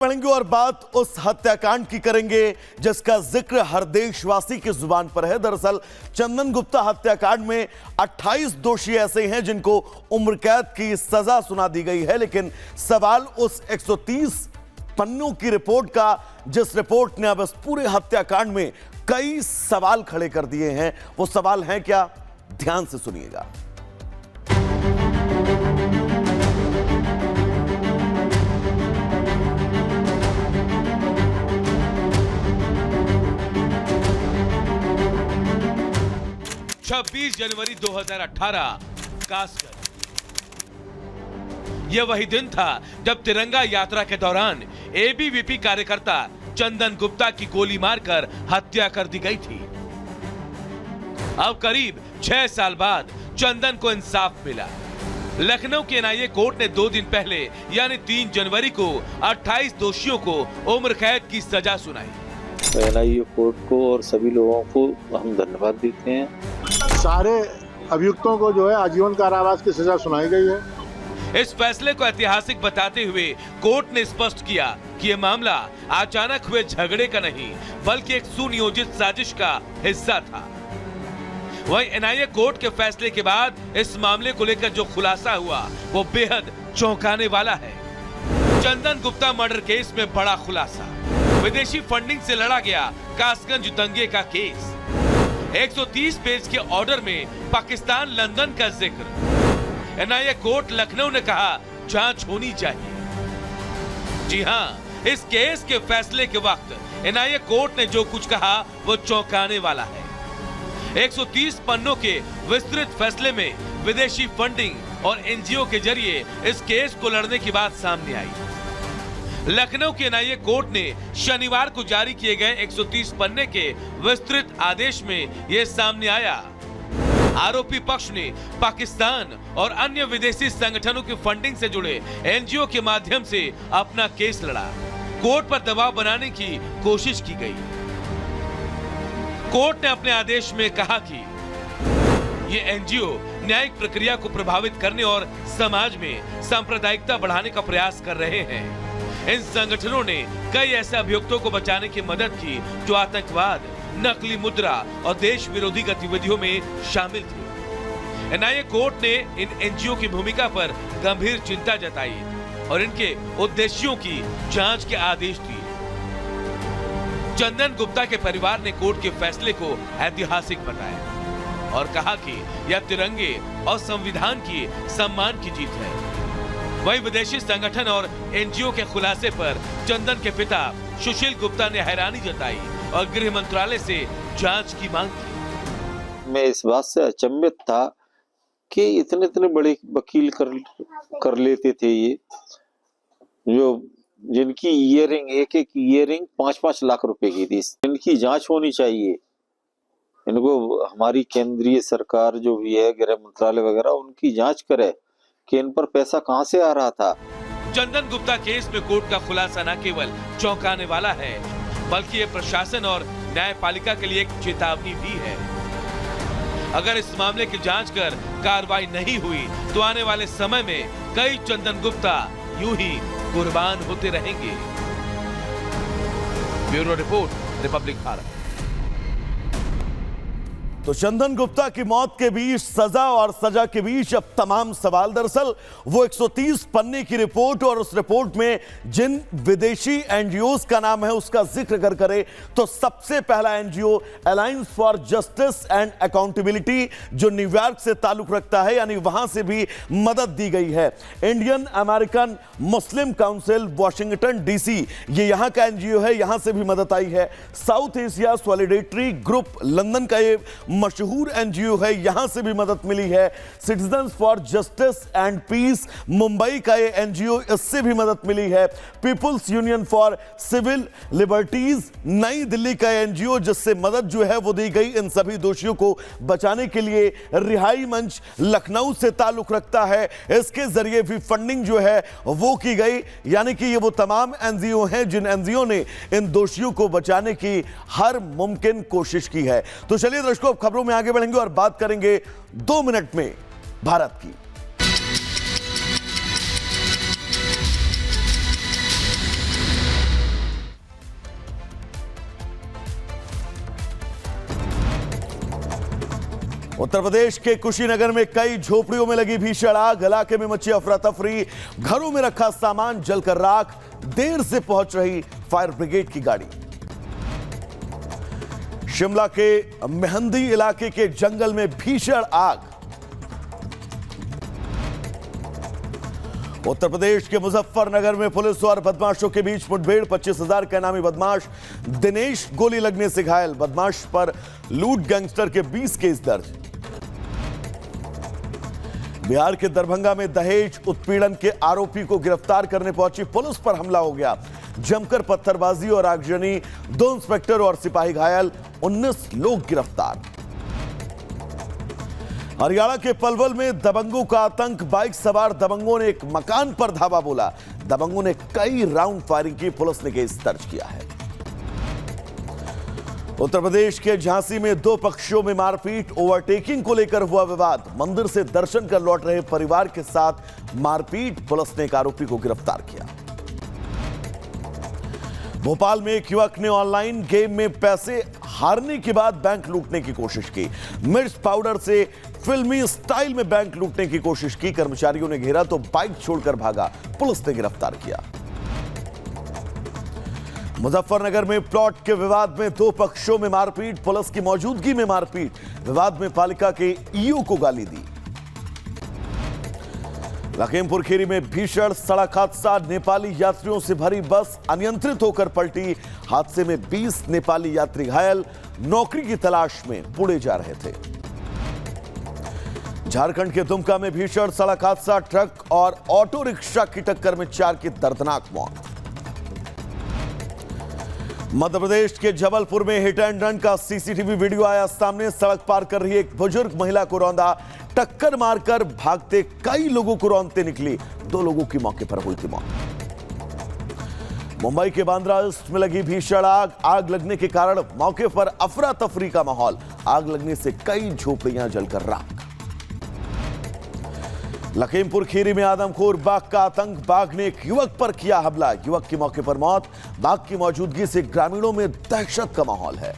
पढ़ेंगे और बात उस हत्याकांड की करेंगे जिसका जिक्र हर देशवासी की जुबान पर है। दरअसल चंदन गुप्ता हत्याकांड में 28 दोषी ऐसे हैं जिनको उम्र कैद की सजा सुना दी गई है, लेकिन सवाल उस 130 पन्नों की रिपोर्ट का, जिस रिपोर्ट ने अब इस पूरे हत्याकांड में कई सवाल खड़े कर दिए हैं। वो सवाल हैं क्या, ध्यान से सुनिएगा। छब्बीस जनवरी 2018 कासगंज। यह वही दिन था जब तिरंगा यात्रा के दौरान एबीवीपी कार्यकर्ता चंदन गुप्ता की गोली मारकर हत्या कर दी गई थी। अब करीब 6 साल बाद चंदन को इंसाफ मिला। लखनऊ के एनआईए कोर्ट ने 2 दिन पहले यानी 3 जनवरी को 28 दोषियों को उम्र कैद की सजा सुनाई। एनआईए कोर्ट को और सभी लोगों को हम धन्यवाद देते हैं। सारे अभियुक्तों को जो है आजीवन कारावास की सजा सुनाई गई है। इस फैसले को ऐतिहासिक बताते हुए कोर्ट ने स्पष्ट किया कि यह मामला अचानक हुए झगड़े का नहीं, बल्कि एक सुनियोजित साजिश का हिस्सा था। वहीं एनआईए कोर्ट के फैसले के बाद इस मामले को लेकर जो खुलासा हुआ वो बेहद चौंकाने वाला है। चंदन गुप्ता मर्डर केस में बड़ा खुलासा। विदेशी फंडिंग से लड़ा गया कासगंज दंगे का केस। 130 पेज के ऑर्डर में पाकिस्तान लंदन का जिक्र। एनआईए कोर्ट लखनऊ ने कहा जांच होनी चाहिए। जी हां, इस केस के फैसले के वक्त एनआईए कोर्ट ने जो कुछ कहा वो चौंकाने वाला है। 130 पन्नों के विस्तृत फैसले में विदेशी फंडिंग और एनजीओ के जरिए इस केस को लड़ने की बात सामने आई। लखनऊ के एनआईए कोर्ट ने शनिवार को जारी किए गए 130 पन्ने के विस्तृत आदेश में यह सामने आया। आरोपी पक्ष ने पाकिस्तान और अन्य विदेशी संगठनों की फंडिंग से जुड़े एनजीओ के माध्यम से अपना केस लड़ा। कोर्ट पर दबाव बनाने की कोशिश की गई। कोर्ट ने अपने आदेश में कहा कि ये एनजीओ न्यायिक प्रक्रिया को प्रभावित करने और समाज में सांप्रदायिकता बढ़ाने का प्रयास कर रहे हैं। इन संगठनों ने कई ऐसे अभियुक्तों को बचाने की मदद की जो आतंकवाद, नकली मुद्रा और देश विरोधी गतिविधियों में शामिल थे। एनआईए कोर्ट ने इन एनजीओ की भूमिका पर गंभीर चिंता जताई और इनके उद्देश्यों की जांच के आदेश दिए। चंदन गुप्ता के परिवार ने कोर्ट के फैसले को ऐतिहासिक बताया और कहा कि यह तिरंगे और संविधान की सम्मान की जीत है। वहीं विदेशी संगठन और एनजीओ के खुलासे पर चंदन के पिता सुशील गुप्ता ने हैरानी जताई और गृह मंत्रालय से जांच की मांग की। मैं इस बात से अचंभित था कि इतने बड़े वकील कर लेते थे ये, जो जिनकी ईयरिंग एक ईयरिंग 5-5 लाख रुपए की थी। इनकी जांच होनी चाहिए। इनको हमारी केंद्रीय सरकार जो भी है, गृह मंत्रालय वगैरह, उनकी जांच करे कि इन पर पैसा कहां से आ रहा था। चंदन गुप्ता केस में कोर्ट का खुलासा न केवल चौंकाने वाला है, बल्कि ये प्रशासन और न्यायपालिका के लिए एक चेतावनी भी है। अगर इस मामले की जांच कर कार्रवाई नहीं हुई तो आने वाले समय में कई चंदन गुप्ता यूं ही कुर्बान होते रहेंगे। Bureau report, Republic Bharat. तो चंदन गुप्ता की मौत के बीच सजा और सजा के बीच अब तमाम सवाल। दरअसल वो 130 पन्ने की रिपोर्ट और उस रिपोर्ट में जिन विदेशी एनजीओज का नाम है उसका जिक्र अगर करें तो सबसे पहला NGO alliance for justice and accountability, जो न्यूयॉर्क से ताल्लुक रखता है, यानी वहां से भी मदद दी गई है। इंडियन अमेरिकन मुस्लिम काउंसिल वॉशिंगटन डीसी, ये यहां का एनजीओ है, यहां से भी मदद आई है। South Asia solidarity group London का ये मशहूर एनजीओ है, यहां से भी मदद मिली है। Citizens for justice and peace Mumbai का ये एनजीओ, इससे भी मदद मिली है। People's union for civil liberties New Delhi का एनजीओ, जिससे मदद जो है वो दी गई इन सभी दोषियों को बचाने के लिए। रिहाई मंच लखनऊ से ताल्लुक रखता है, इसके जरिए भी फंडिंग जो है वो की गई। यानी कि ये वो तमाम एनजीओ हैं जिन एनजीओ ने इन दोषियों को बचाने की हर मुमकिन कोशिश की है। तो चलिए दर्शकों, खबरों में आगे बढ़ेंगे और बात करेंगे 2 मिनट में भारत की। उत्तर प्रदेश के कुशीनगर में कई झोपड़ियों में लगी भीषण आग। इलाके में मची अफरा तफरी, घरों में रखा सामान जलकर राख। देर से पहुंच रही फायर ब्रिगेड की गाड़ी। शिमला के मेहंदी इलाके के जंगल में भीषण आग। उत्तर प्रदेश के मुजफ्फरनगर में पुलिस और बदमाशों के बीच मुठभेड़। 25,000 का इनामी बदमाश दिनेश गोली लगने से घायल। बदमाश पर लूट गैंगस्टर के 20 केस दर्ज। बिहार के दरभंगा में दहेज उत्पीड़न के आरोपी को गिरफ्तार करने पहुंची पुलिस पर हमला हो गया। जमकर पत्थरबाजी और आगजनी, 2 इंस्पेक्टर और सिपाही घायल, 19 लोग गिरफ्तार। हरियाणा के पलवल में दबंगों का आतंक। बाइक सवार दबंगों ने एक मकान पर धावा बोला। दबंगों ने कई राउंड फायरिंग की। पुलिस ने केस दर्ज किया है। उत्तर प्रदेश के झांसी में 2 पक्षों में मारपीट। ओवरटेकिंग को लेकर हुआ विवाद। मंदिर से दर्शन कर लौट रहे परिवार के साथ मारपीट। पुलिस ने एक आरोपी को गिरफ्तार किया। भोपाल में एक युवक ने ऑनलाइन गेम में पैसे हारने के बाद बैंक लूटने की कोशिश की। मिर्च पाउडर से फिल्मी स्टाइल में बैंक लूटने की कोशिश की। कर्मचारियों ने घेरा तो बाइक छोड़कर भागा। पुलिस ने गिरफ्तार किया। मुजफ्फरनगर में प्लॉट के विवाद में 2 पक्षों में मारपीट। पुलिस की मौजूदगी में मारपीट। विवाद में पालिका के ईओ को गाली दी। लखीमपुर खीरी में भीषण सड़क हादसा। नेपाली यात्रियों से भरी बस अनियंत्रित होकर पलटी। हादसे में 20 नेपाली यात्री घायल। नौकरी की तलाश में पुणे जा रहे थे। झारखंड के दुमका में भीषण सड़क हादसा। ट्रक और ऑटो रिक्शा की टक्कर में 4 की दर्दनाक मौत। मध्य प्रदेश के जबलपुर में हिट एंड रन का सीसीटीवी वीडियो आया सामने। सड़क पार कर रही एक बुजुर्ग महिला को रौंदा। टक्कर मारकर भागते कई लोगों को रौंदते निकली। 2 लोगों की मौके पर हुई थी मौत। मुंबई के बांद्रा ईस्ट में लगी भीषण आग। आग लगने के कारण मौके पर अफरा तफरी का माहौल। आग लगने से कई झोपड़ियां जलकर राख। लखीमपुर खीरी में आदमखोर बाघ का आतंक। बाघ ने एक युवक पर किया हमला। युवक की मौके पर मौत। बाघ की मौजूदगी से ग्रामीणों में दहशत का माहौल है।